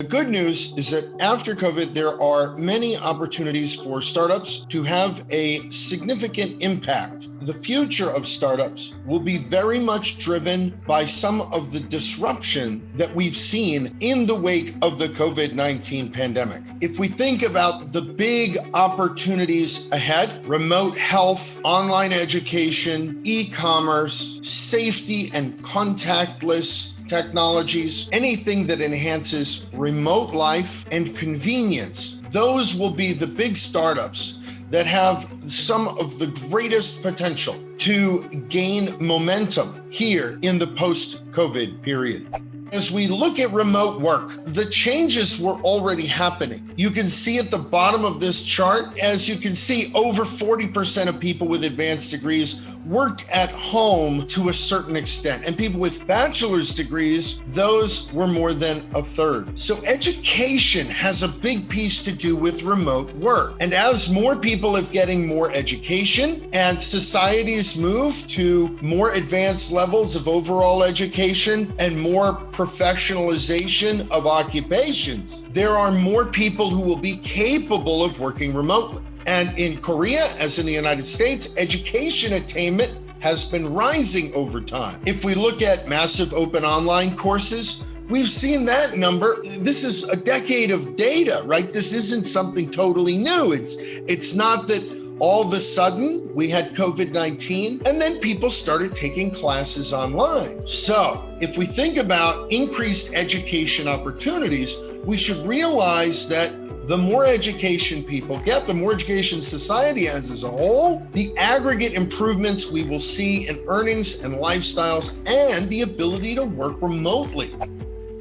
good news is that after COVID, there are many opportunities for startups to have a significant impact. The future of startups will be very much driven by some of the disruption that we've seen in the wake of the COVID-19 pandemic. If we think about the big opportunities ahead, remote health, online education, e-commerce, safety and contactless technologies, anything that enhances remote life and convenience, those will be the big startups that have some of the greatest potential to gain momentum here in the post-COVID period. As we look at remote work, the changes were already happening. You can see at the bottom of this chart, as you can see, over 40% of people with advanced degrees worked at home to a certain extent. And people with bachelor's degrees, those were more than a third. So education has a big piece to do with remote work. And as more people are getting more education and societies move to more advanced levels of overall education and more professionalization of occupations, there are more people who will be capable of working remotely. And in Korea, as in the United States, education attainment has been rising over time. If we look at massive open online courses, we've seen that number. This is a decade of data, right? This isn't something totally new. It's not that all of a sudden we had COVID-19 and then people started taking classes online. So if we think about increased education opportunities, we should realize that the more education people get, the more education society has as a whole, the aggregate improvements we will see in earnings and lifestyles and the ability to work remotely.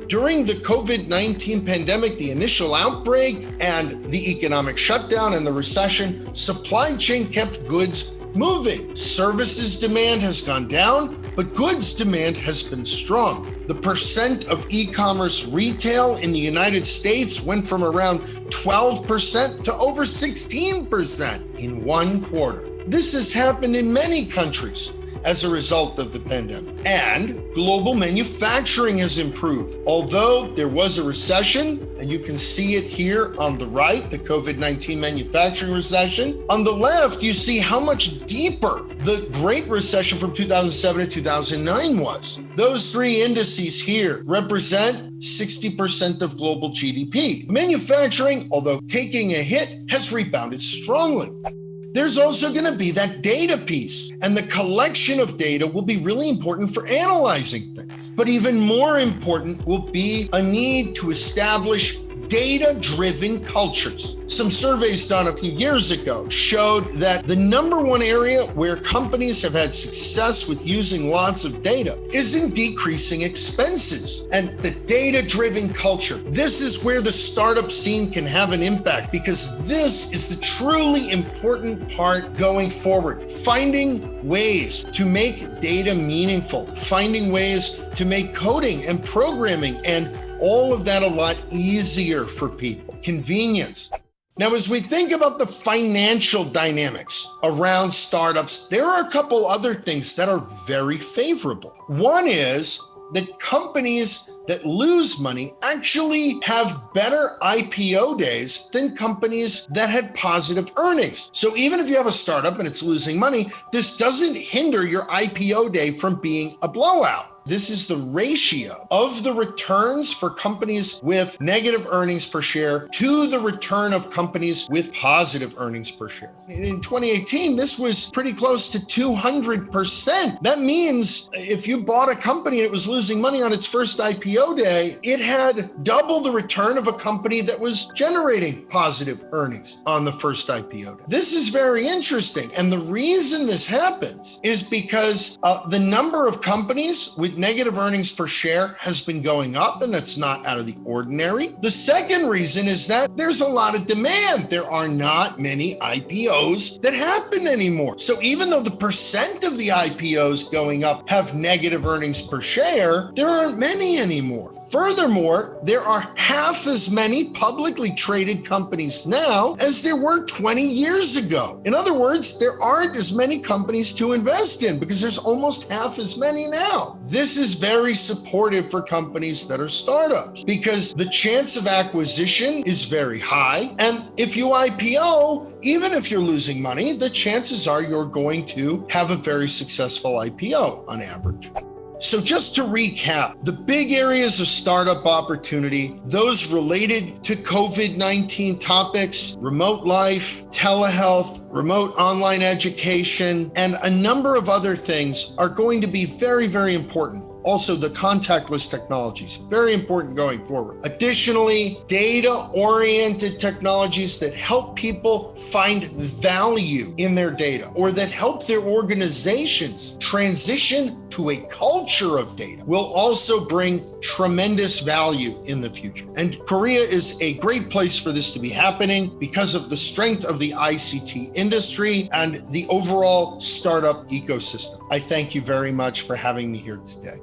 During the COVID-19 pandemic, the initial outbreak and the economic shutdown and the recession, supply chain kept goods moving. Services demand has gone down, but goods demand has been strong. The percent of e-commerce retail in the United States went from around 12% to over 16% in one quarter. This has happened in many countries as a result of the pandemic. And global manufacturing has improved. Although there was a recession, and you can see it here on the right, the COVID-19 manufacturing recession. On the left, you see how much deeper the Great Recession from 2007 to 2009 was. Those three indices here represent 60% of global GDP. Manufacturing, although taking a hit, has rebounded strongly. There's also going to be that data piece, and the collection of data will be really important for analyzing things. But even more important will be a need to establish data-driven cultures. Some surveys done a few years ago showed that the number one area where companies have had success with using lots of data is in decreasing expenses. And the data-driven culture, this is where the startup scene can have an impact, because this is the truly important part going forward. Finding ways to make data meaningful, finding ways to make coding and programming and all of that a lot easier for people. Convenience. Now, as we think about the financial dynamics around startups, there are a couple other things that are very favorable. One is that companies that lose money actually have better IPO days than companies that had positive earnings. So even if you have a startup and it's losing money, this doesn't hinder your IPO day from being a blowout. This is the ratio of the returns for companies with negative earnings per share to the return of companies with positive earnings per share. In 2018, this was pretty close to 200%. That means if you bought a company and it was losing money on its first IPO day, it had double the return of a company that was generating positive earnings on the first IPO day. This is very interesting. And the reason this happens is because the number of companies with negative earnings per share has been going up, and that's not out of the ordinary. The second reason is that there's a lot of demand. There are not many IPOs that happen anymore. So even though the percent of the IPOs going up have negative earnings per share, there aren't many anymore. Furthermore, there are half as many publicly traded companies now as there were 20 years ago. In other words, there aren't as many companies to invest in because there's almost half as many now. This this is very supportive for companies that are startups because the chance of acquisition is very high. And if you IPO, even if you're losing money, the chances are you're going to have a very successful IPO on average. So just to recap, the big areas of startup opportunity, those related to COVID-19 topics, remote life, telehealth, remote online education, and a number of other things are going to be very, very important. Also, the contactless technologies, very important going forward. Additionally, data-oriented technologies that help people find value in their data or that help their organizations transition to a culture of data will also bring tremendous value in the future. And Korea is a great place for this to be happening because of the strength of the ICT industry and the overall startup ecosystem. I thank you very much for having me here today.